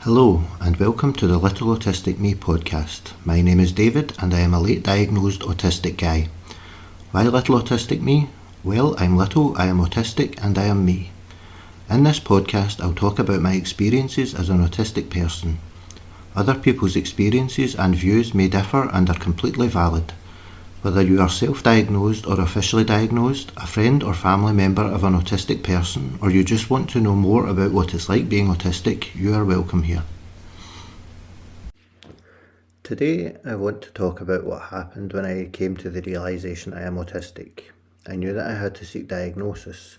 Hello and welcome to the LittleAutisticMe Podcast. My name is David and I am a late diagnosed autistic guy. Why Little Autistic Me? Well, I'm little, I am autistic and I am me. In this podcast I'll talk about my experiences as an autistic person. Other people's experiences and views may differ and are completely valid. Whether you are self-diagnosed or officially diagnosed, a friend or family member of an autistic person, or you just want to know more about what it's like being autistic, you are welcome here. Today I want to talk about what happened when I came to the realisation I am autistic. I knew that I had to seek diagnosis.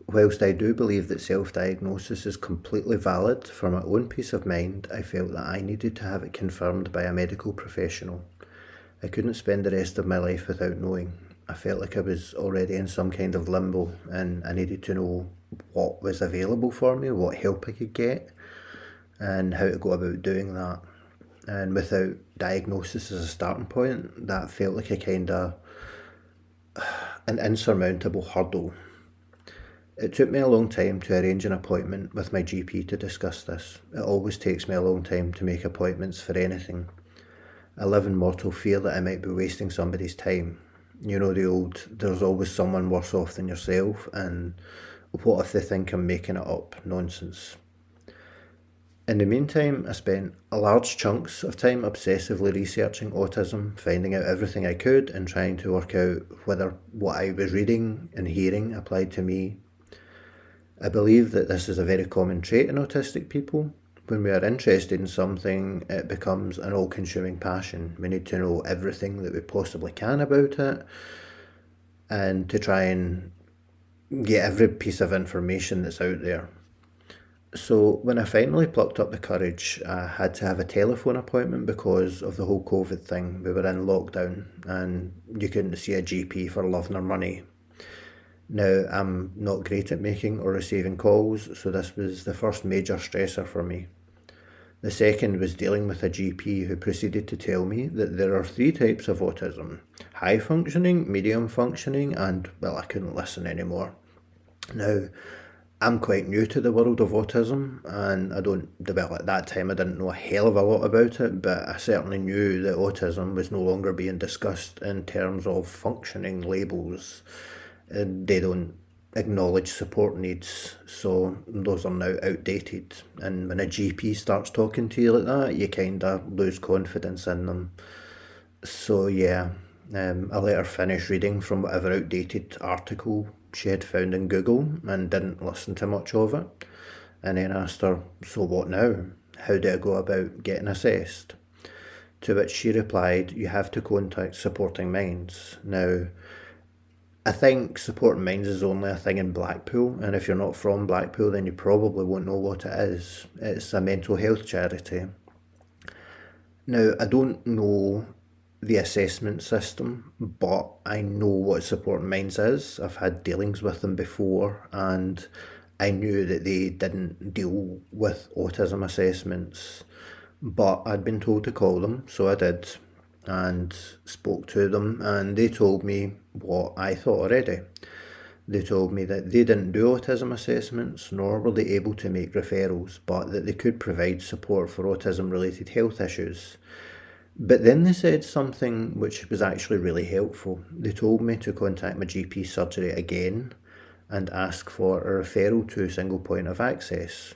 Whilst I do believe that self-diagnosis is completely valid, for my own peace of mind, I felt that I needed to have it confirmed by a medical professional. I couldn't spend the rest of my life without knowing. I felt like I was already in some kind of limbo and I needed to know what was available for me, what help I could get and how to go about doing that. And without diagnosis as a starting point, that felt like an insurmountable hurdle. It took me a long time to arrange an appointment with my GP to discuss this. It always takes me a long time to make appointments for anything. I live in mortal fear that I might be wasting somebody's time. You know the old, there's always someone worse off than yourself, and what if they think I'm making it up nonsense. In the meantime, I spent large chunks of time obsessively researching autism, finding out everything I could and trying to work out whether what I was reading and hearing applied to me. I believe that this is a very common trait in autistic people. When we are interested in something, it becomes an all-consuming passion. We need to know everything that we possibly can about it and to try and get every piece of information that's out there. So when I finally plucked up the courage, I had to have a telephone appointment because of the whole COVID thing. We were in lockdown and you couldn't see a GP for love nor money. Now, I'm not great at making or receiving calls, so this was the first major stressor for me. The second was dealing with a GP who proceeded to tell me that there are 3 types of autism: high functioning, medium functioning, and, well, I couldn't listen anymore. Now, I'm quite new to the world of autism, and at that time I didn't know a hell of a lot about it, but I certainly knew that autism was no longer being discussed in terms of functioning labels. They don't acknowledge support needs, so those are now outdated, and when a GP starts talking to you like that, you kind of lose confidence in them. So yeah, I let her finish reading from whatever outdated article she had found in Google and didn't listen to much of it, and then asked her, so what now? How do I go about getting assessed? To which she replied, you have to contact Supporting Minds. Now, I think Supporting Minds is only a thing in Blackpool, and if you're not from Blackpool then you probably won't know what it is. It's a mental health charity. Now, I don't know the assessment system, but I know what Supporting Minds is. I've had dealings with them before, and I knew that they didn't deal with autism assessments, but I'd been told to call them, so I did, and spoke to them, and they told me what I thought already. They told me that they didn't do autism assessments, nor were they able to make referrals, but that they could provide support for autism-related health issues. But then they said something which was actually really helpful. They told me to contact my GP surgery again and ask for a referral to a single point of access.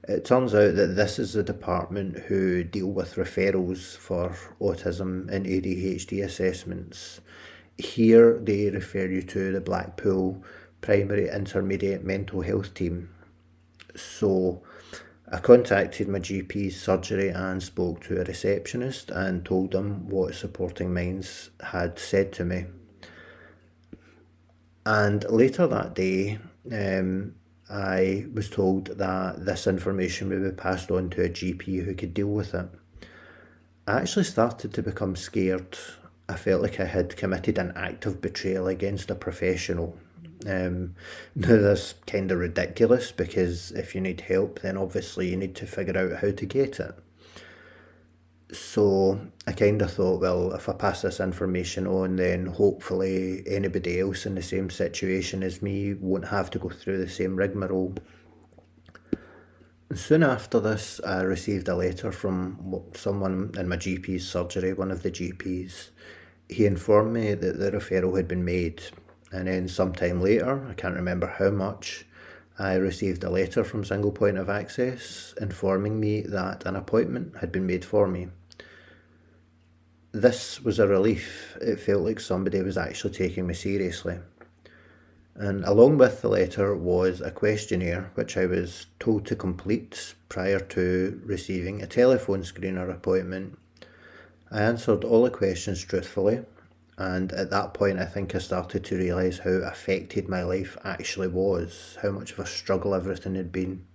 It turns out that this is the department who deal with referrals for autism and ADHD assessments. Here they refer you to the Blackpool Primary Intermediate Mental Health Team. So I contacted my GP's surgery and spoke to a receptionist and told them what Supporting Minds had said to me. And later that day, I was told that this information would be passed on to a GP who could deal with it. I actually started to become scared. I felt like I had committed an act of betrayal against a professional. Now that's kind of ridiculous because if you need help then obviously you need to figure out how to get it. So I kind of thought, well, if I pass this information on then hopefully anybody else in the same situation as me won't have to go through the same rigmarole. Soon after this, I received a letter from someone in my GP's surgery, one of the GPs. He informed me that the referral had been made, and then sometime later, I can't remember how much, I received a letter from Single Point of Access informing me that an appointment had been made for me. This was a relief. It felt like somebody was actually taking me seriously. And along with the letter was a questionnaire which I was told to complete prior to receiving a telephone screener appointment. I answered all the questions truthfully, and at that point I think I started to realise how affected my life actually was, how much of a struggle everything had been.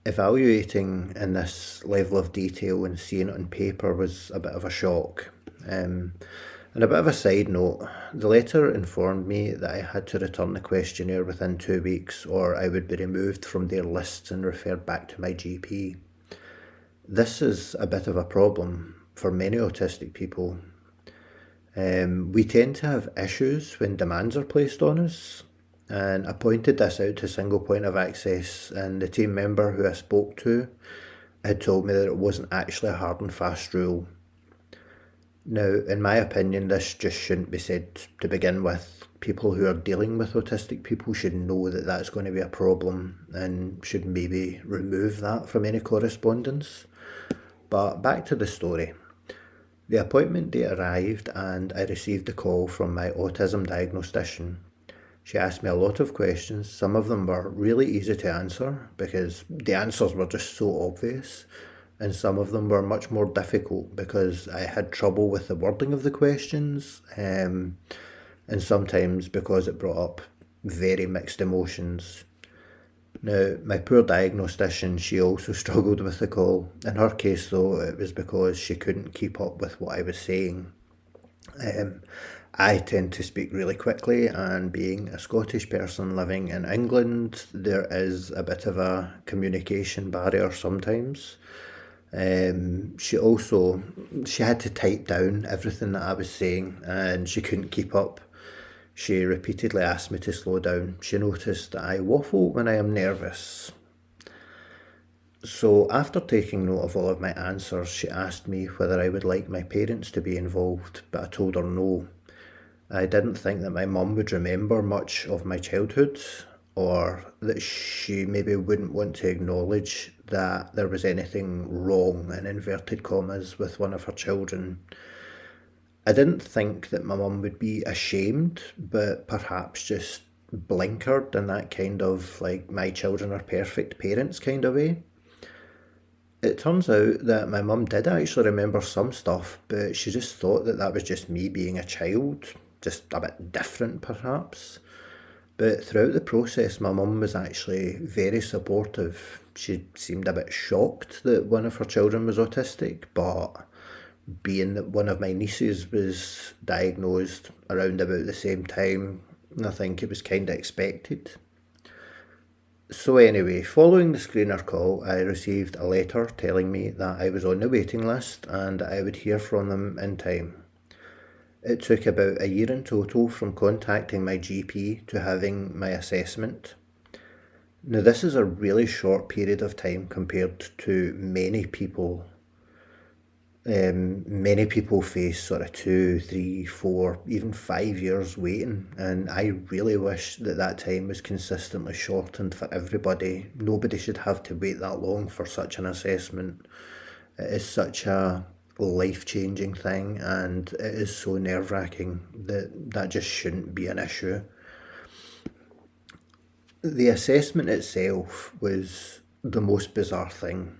Evaluating in this level of detail and seeing it on paper was a bit of a shock. And a bit of a side note, the letter informed me that I had to return the questionnaire within 2 weeks or I would be removed from their lists and referred back to my GP. This is a bit of a problem for many autistic people. We tend to have issues when demands are placed on us, and I pointed this out to Single Point of Access, and the team member who I spoke to had told me that it wasn't actually a hard and fast rule. Now, in my opinion, this just shouldn't be said to begin with. People who are dealing with autistic people should know that that's going to be a problem and should maybe remove that from any correspondence. But back to the story. The appointment date arrived and I received a call from my autism diagnostician. She asked me a lot of questions. Some of them were really easy to answer because the answers were just so obvious. And some of them were much more difficult because I had trouble with the wording of the questions, and sometimes because it brought up very mixed emotions. Now, my poor diagnostician, she also struggled with the call. In her case, though, it was because she couldn't keep up with what I was saying. I tend to speak really quickly, and being a Scottish person living in England, there is a bit of a communication barrier sometimes. She had to type down everything that I was saying and she couldn't keep up. She repeatedly asked me to slow down. She noticed that I waffle when I am nervous. So after taking note of all of my answers, she asked me whether I would like my parents to be involved, but I told her no. I didn't think that my mum would remember much of my childhood, or that she maybe wouldn't want to acknowledge that there was anything wrong, in inverted commas, with one of her children. I didn't think that my mum would be ashamed, but perhaps just blinkered in that kind of like my children are perfect parents kind of way. It turns out that my mum did actually remember some stuff, but she just thought that that was just me being a child, just a bit different perhaps. But throughout the process, my mum was actually very supportive. She seemed a bit shocked that one of her children was autistic, but being that one of my nieces was diagnosed around about the same time, I think it was kind of expected. So anyway, following the screener call, I received a letter telling me that I was on the waiting list and I would hear from them in time. It took about a year in total from contacting my GP to having my assessment. Now this is a really short period of time compared to many people. Many people face sort of 2, 3, 4, even 5 years waiting, and I really wish that that time was consistently shortened for everybody. Nobody should have to wait that long for such an assessment. It is such a life-changing thing, and it is so nerve-wracking that just shouldn't be an issue. The assessment itself was the most bizarre thing.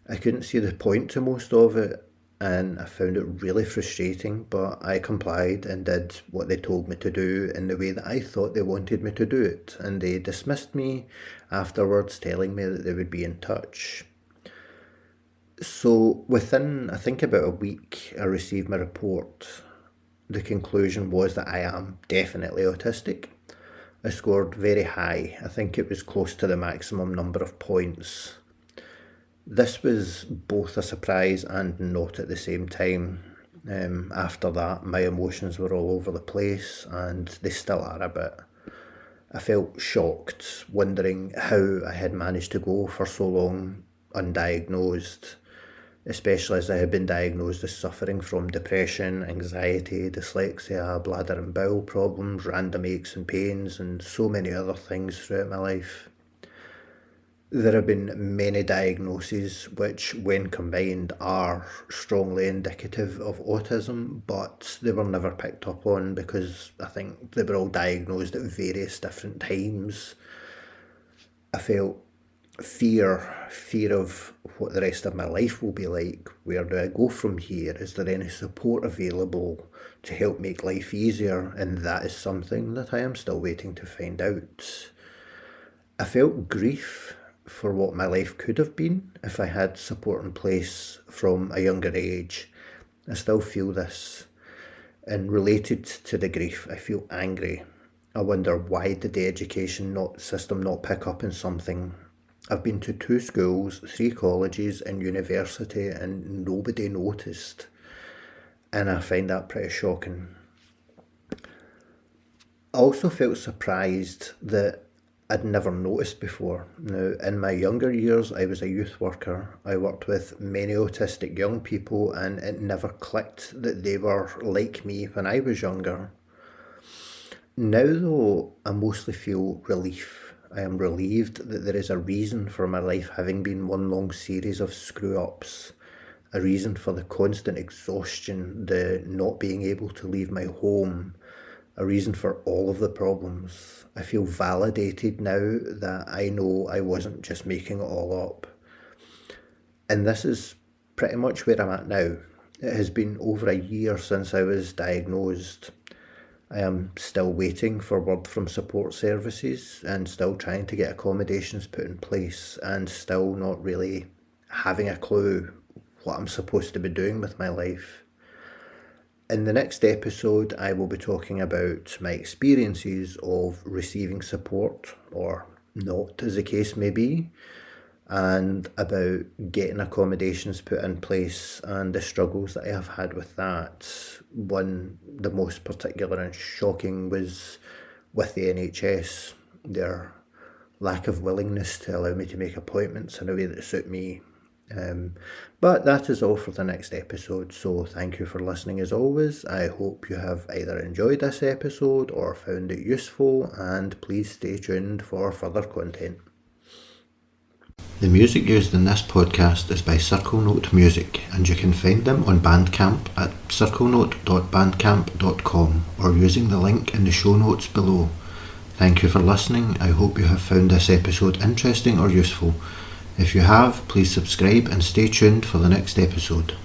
I couldn't see the point to most of it, and I found it really frustrating, but I complied and did what they told me to do in the way that I thought they wanted me to do it, and they dismissed me afterwards, telling me that they would be in touch. So within, I think, about a week, I received my report. The conclusion was that I am definitely autistic. I scored very high. I think it was close to the maximum number of points. This was both a surprise and not at the same time. After that, my emotions were all over the place, and they still are a bit. I felt shocked, wondering how I had managed to go for so long undiagnosed, especially as I had been diagnosed as suffering from depression, anxiety, dyslexia, bladder and bowel problems, random aches and pains, and so many other things throughout my life. There have been many diagnoses which, when combined, are strongly indicative of autism, but they were never picked up on because I think they were all diagnosed at various different times. I felt fear of what the rest of my life will be like. Where do I go from here? Is there any support available to help make life easier? And that is something that I am still waiting to find out. I felt grief for what my life could have been if I had support in place from a younger age. I still feel this. And related to the grief, I feel angry. I wonder, why did the education system not pick up on something? I've been to 2 schools, 3 colleges and university, and nobody noticed. And I find that pretty shocking. I also felt surprised that I'd never noticed before. Now, in my younger years, I was a youth worker. I worked with many autistic young people, and it never clicked that they were like me when I was younger. Now, though, I mostly feel relief. I am relieved that there is a reason for my life having been one long series of screw-ups, a reason for the constant exhaustion, the not being able to leave my home, a reason for all of the problems. I feel validated now that I know I wasn't just making it all up. And this is pretty much where I'm at now. It has been over a year since I was diagnosed. I am still waiting for word from support services and still trying to get accommodations put in place and still not really having a clue what I'm supposed to be doing with my life. In the next episode, I will be talking about my experiences of receiving support, or not as the case may be, and about getting accommodations put in place and the struggles that I have had with that. One, the most particular and shocking, was with the NHS, their lack of willingness to allow me to make appointments in a way that suit me. But that is all for the next episode, so thank you for listening as always. I hope you have either enjoyed this episode or found it useful, and please stay tuned for further content. The music used in this podcast is by Circle Note Music, and you can find them on Bandcamp at circlenote.bandcamp.com or using the link in the show notes below. Thank you for listening. I hope you have found this episode interesting or useful. If you have, please subscribe and stay tuned for the next episode.